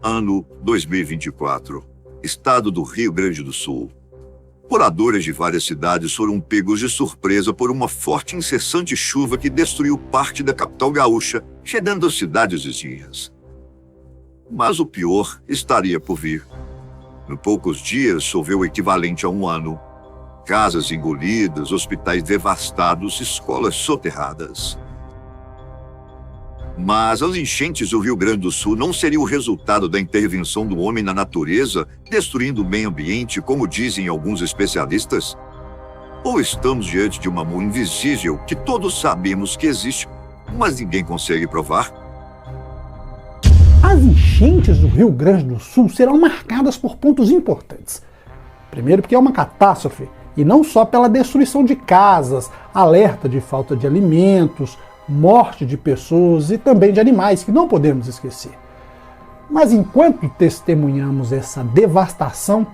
Ano 2024. Estado do Rio Grande do Sul. Moradores de várias cidades foram pegos de surpresa por uma forte e incessante chuva que destruiu parte da capital gaúcha, chegando às cidades vizinhas. Mas o pior estaria por vir. Em poucos dias, choveu o equivalente a um ano. Casas engolidas, hospitais devastados, escolas soterradas. Mas as enchentes do Rio Grande do Sul não seriam o resultado da intervenção do homem na natureza, destruindo o meio ambiente, como dizem alguns especialistas? Ou estamos diante de uma mão invisível que todos sabemos que existe, mas ninguém consegue provar? As enchentes do Rio Grande do Sul serão marcadas por pontos importantes. Primeiro, porque é uma catástrofe, e não só pela destruição de casas, alerta de falta de alimentos, morte de pessoas e também de animais, que não podemos esquecer. Mas enquanto testemunhamos essa devastação,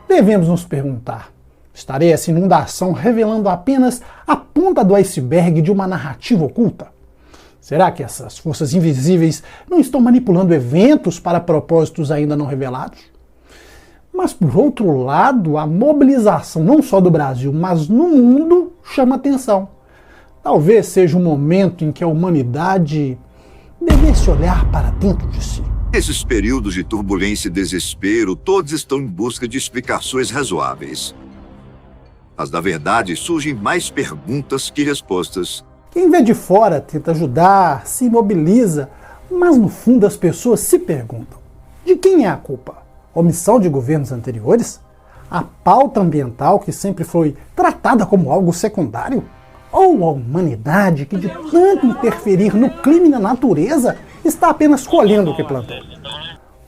devemos nos perguntar: estará essa inundação revelando apenas a ponta do iceberg de uma narrativa oculta? Será que essas forças invisíveis não estão manipulando eventos para propósitos ainda não revelados? Mas, por outro lado, a mobilização não só do Brasil, mas no mundo, chama atenção. Talvez seja o momento em que a humanidade devesse olhar para dentro de si. Nesses períodos de turbulência e desespero, todos estão em busca de explicações razoáveis. Mas, na verdade, surgem mais perguntas que respostas. Quem vê de fora tenta ajudar, se mobiliza, mas no fundo as pessoas se perguntam: de quem é a culpa? Omissão de governos anteriores? A pauta ambiental que sempre foi tratada como algo secundário? Ou a humanidade que, de tanto interferir no clima e na natureza, está apenas colhendo o que plantou?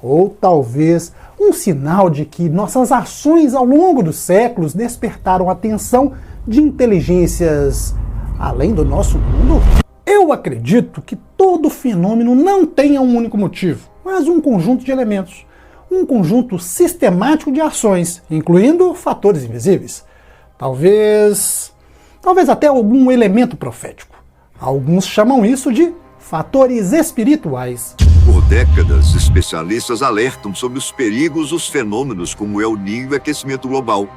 Ou talvez um sinal de que nossas ações ao longo dos séculos despertaram a atenção de inteligências além do nosso mundo? Eu acredito que todo fenômeno não tenha um único motivo, mas um conjunto de elementos, um conjunto sistemático de ações, incluindo fatores invisíveis. Talvez até algum elemento profético. Alguns chamam isso de fatores espirituais. Por décadas, especialistas alertam sobre os perigos dos fenômenos como El Niño e aquecimento global.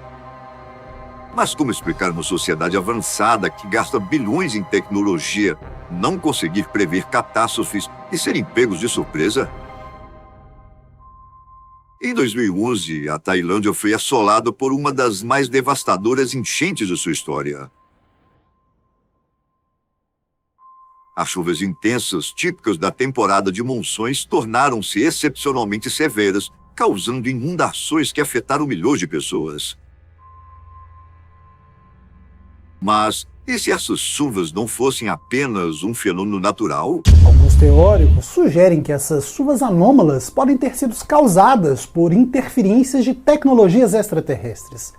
Mas como explicar uma sociedade avançada que gasta bilhões em tecnologia não conseguir prever catástrofes e serem pegos de surpresa? Em 2011, a Tailândia foi assolada por uma das mais devastadoras enchentes de sua história. As chuvas intensas, típicas da temporada de monções, tornaram-se excepcionalmente severas, causando inundações que afetaram milhões de pessoas. Mas, e se essas chuvas não fossem apenas um fenômeno natural? Alguns teóricos sugerem que essas chuvas anômalas podem ter sido causadas por interferências de tecnologias extraterrestres.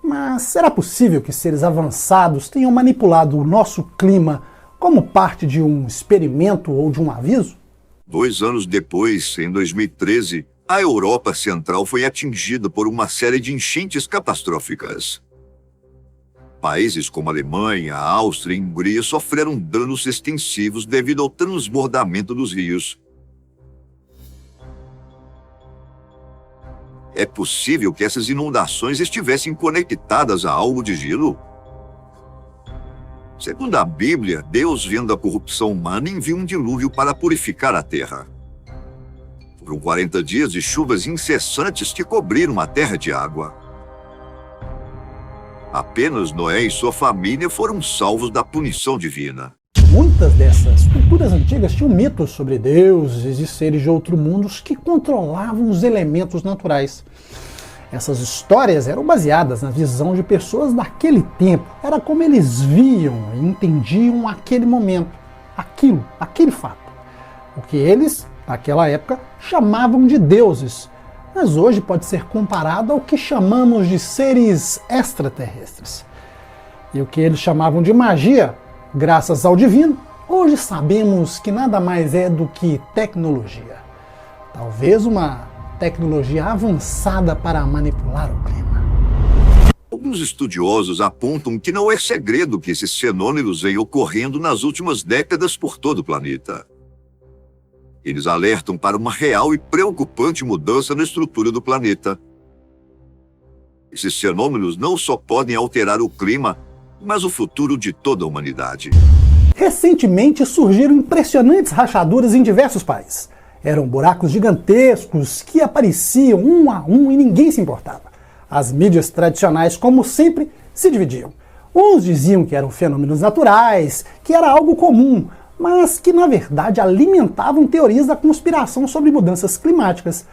Mas será possível que seres avançados tenham manipulado o nosso clima como parte de um experimento ou de um aviso? 2 anos depois, em 2013, a Europa Central foi atingida por uma série de enchentes catastróficas. Países como a Alemanha, a Áustria e a Hungria sofreram danos extensivos devido ao transbordamento dos rios. É possível que essas inundações estivessem conectadas a algo de gelo? Segundo a Bíblia, Deus, vendo a corrupção humana, enviou um dilúvio para purificar a terra. Foram 40 dias de chuvas incessantes que cobriram a terra de água. Apenas Noé e sua família foram salvos da punição divina. Muitas dessas culturas antigas tinham mitos sobre deuses e seres de outro mundo que controlavam os elementos naturais. Essas histórias eram baseadas na visão de pessoas daquele tempo. Era como eles viam e entendiam aquele momento, aquele fato. O que eles, naquela época, chamavam de deuses. Mas hoje pode ser comparado ao que chamamos de seres extraterrestres. E o que eles chamavam de magia, graças ao divino, hoje sabemos que nada mais é do que tecnologia. Talvez uma tecnologia avançada para manipular o clima. Alguns estudiosos apontam que não é segredo que esses fenômenos vêm ocorrendo nas últimas décadas por todo o planeta. Eles alertam para uma real e preocupante mudança na estrutura do planeta. Esses fenômenos não só podem alterar o clima, mas o futuro de toda a humanidade. Recentemente surgiram impressionantes rachaduras em diversos países. Eram buracos gigantescos que apareciam um a um e ninguém se importava. As mídias tradicionais, como sempre, se dividiam. Uns diziam que eram fenômenos naturais, que era algo comum, mas que na verdade alimentavam teorias da conspiração sobre mudanças climáticas.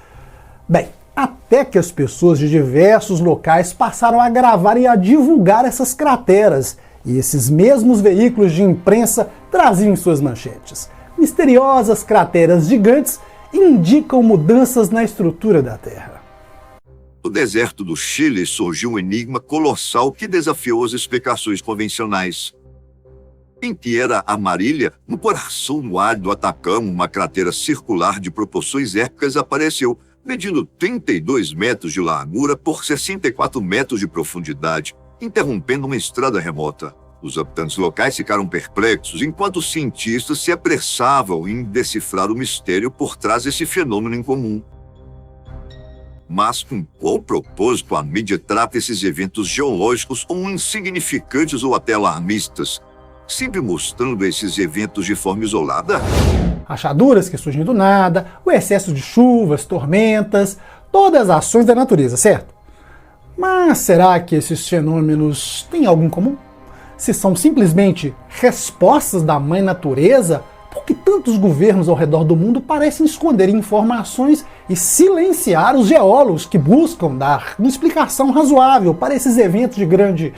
Bem, até que as pessoas de diversos locais passaram a gravar e a divulgar essas crateras, e esses mesmos veículos de imprensa traziam em suas manchetes: misteriosas crateras gigantes indicam mudanças na estrutura da Terra. No deserto do Chile surgiu um enigma colossal que desafiou as explicações convencionais. Em Tierra Amarilla, no coração do árido Atacama, uma cratera circular de proporções épicas apareceu, medindo 32 metros de largura por 64 metros de profundidade, interrompendo uma estrada remota. Os habitantes locais ficaram perplexos, enquanto os cientistas se apressavam em decifrar o mistério por trás desse fenômeno incomum. Mas com qual propósito a mídia trata esses eventos geológicos como insignificantes ou até alarmistas, sempre mostrando esses eventos de forma isolada? Rachaduras que surgem do nada, o excesso de chuvas, tormentas, todas as ações da natureza, certo? Mas será que esses fenômenos têm algo em comum? Se são simplesmente respostas da mãe natureza, por que tantos governos ao redor do mundo parecem esconder informações e silenciar os geólogos que buscam dar uma explicação razoável para esses eventos de grande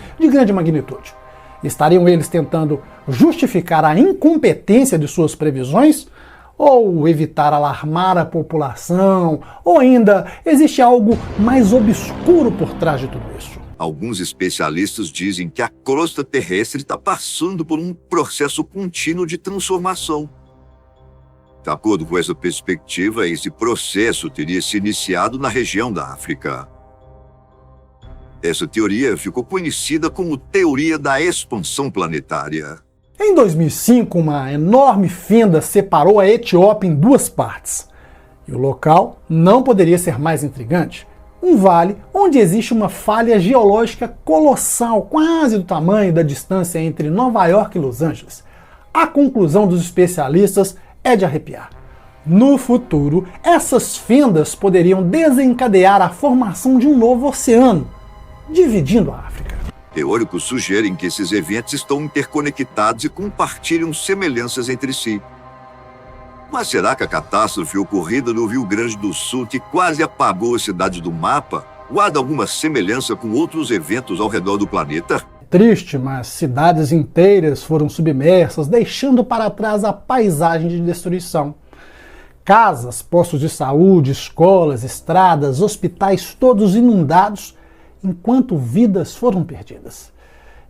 magnitude? Estariam eles tentando justificar a incompetência de suas previsões? Ou evitar alarmar a população? Ou ainda, existe algo mais obscuro por trás de tudo isso? Alguns especialistas dizem que a crosta terrestre está passando por um processo contínuo de transformação. De acordo com essa perspectiva, esse processo teria se iniciado na região da África. Essa teoria ficou conhecida como teoria da expansão planetária. Em 2005, uma enorme fenda separou a Etiópia em duas partes. E o local não poderia ser mais intrigante. Um vale onde existe uma falha geológica colossal, quase do tamanho da distância entre Nova York e Los Angeles. A conclusão dos especialistas é de arrepiar. No futuro, essas fendas poderiam desencadear a formação de um novo oceano, dividindo a África. Teóricos sugerem que esses eventos estão interconectados e compartilham semelhanças entre si. Mas será que a catástrofe ocorrida no Rio Grande do Sul, que quase apagou a cidade do mapa, guarda alguma semelhança com outros eventos ao redor do planeta? Triste, mas cidades inteiras foram submersas, deixando para trás a paisagem de destruição. Casas, postos de saúde, escolas, estradas, hospitais, todos inundados, enquanto vidas foram perdidas.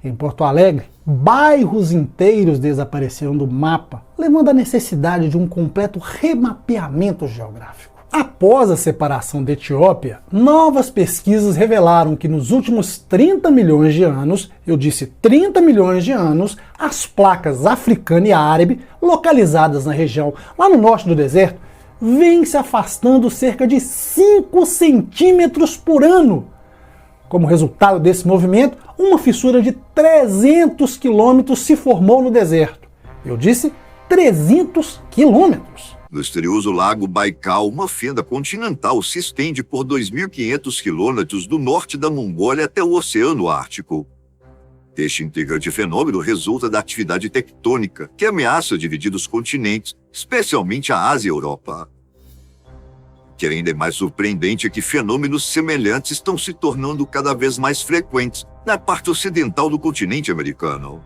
Em Porto Alegre, bairros inteiros desapareceram do mapa, levando à necessidade de um completo remapeamento geográfico. Após a separação da Etiópia, novas pesquisas revelaram que nos últimos 30 milhões de anos, eu disse 30 milhões de anos, as placas africana e árabe, localizadas na região lá no norte do deserto, vêm se afastando cerca de 5 centímetros por ano. Como resultado desse movimento, uma fissura de 300 quilômetros se formou no deserto. Eu disse 300 quilômetros. No misterioso lago Baikal, uma fenda continental se estende por 2.500 quilômetros do norte da Mongólia até o Oceano Ártico. Este intrigante fenômeno resulta da atividade tectônica que ameaça dividir os continentes, especialmente a Ásia e a Europa. O que ainda é mais surpreendente é que fenômenos semelhantes estão se tornando cada vez mais frequentes na parte ocidental do continente americano.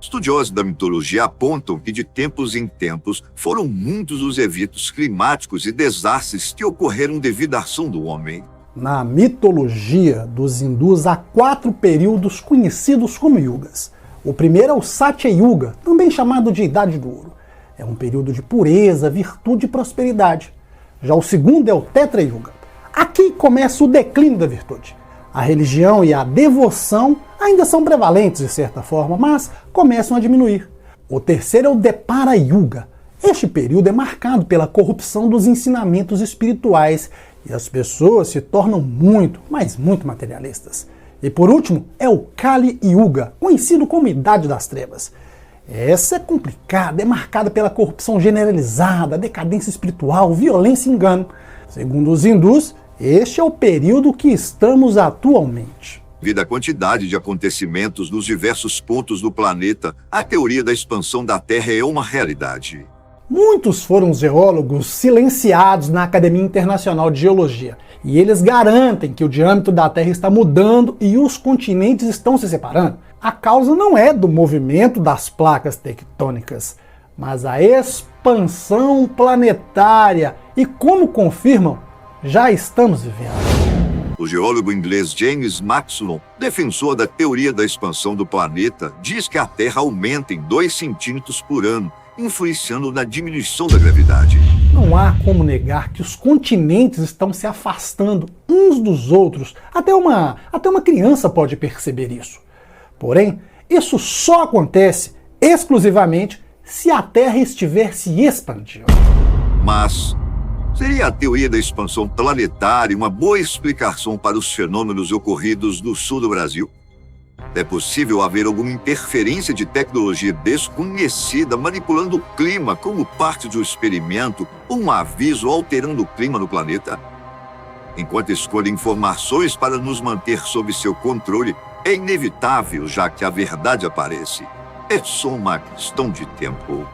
Estudiosos da mitologia apontam que de tempos em tempos foram muitos os eventos climáticos e desastres que ocorreram devido à ação do homem. Na mitologia dos hindus há 4 períodos conhecidos como yugas. O primeiro é o Satya Yuga, também chamado de Idade do Ouro. É um período de pureza, virtude e prosperidade. Já o segundo é o Tetra Yuga. Aqui começa o declínio da virtude. A religião e a devoção ainda são prevalentes de certa forma, mas começam a diminuir. O terceiro é o Depara Yuga. Este período é marcado pela corrupção dos ensinamentos espirituais e as pessoas se tornam muito, mas muito materialistas. E por último, é o Kali Yuga, conhecido como Idade das Trevas. Essa é complicada, é marcada pela corrupção generalizada, decadência espiritual, violência e engano. Segundo os hindus, este é o período que estamos atualmente. Devido à quantidade de acontecimentos nos diversos pontos do planeta, a teoria da expansão da Terra é uma realidade. Muitos foram geólogos silenciados na Academia Internacional de Geologia, e eles garantem que o diâmetro da Terra está mudando e os continentes estão se separando. A causa não é do movimento das placas tectônicas, mas a expansão planetária. E como confirmam, já estamos vivendo. O geólogo inglês James Maxwell, defensor da teoria da expansão do planeta, diz que a Terra aumenta em 2 centímetros por ano, influenciando na diminuição da gravidade. Não há como negar que os continentes estão se afastando uns dos outros. Até uma criança pode perceber isso. Porém, isso só acontece exclusivamente se a Terra estiver se expandindo. Mas seria a teoria da expansão planetária uma boa explicação para os fenômenos ocorridos no sul do Brasil? É possível haver alguma interferência de tecnologia desconhecida manipulando o clima como parte de um experimento ou um aviso alterando o clima no planeta? Enquanto escolhe informações para nos manter sob seu controle, é inevitável, já que a verdade aparece. É só uma questão de tempo.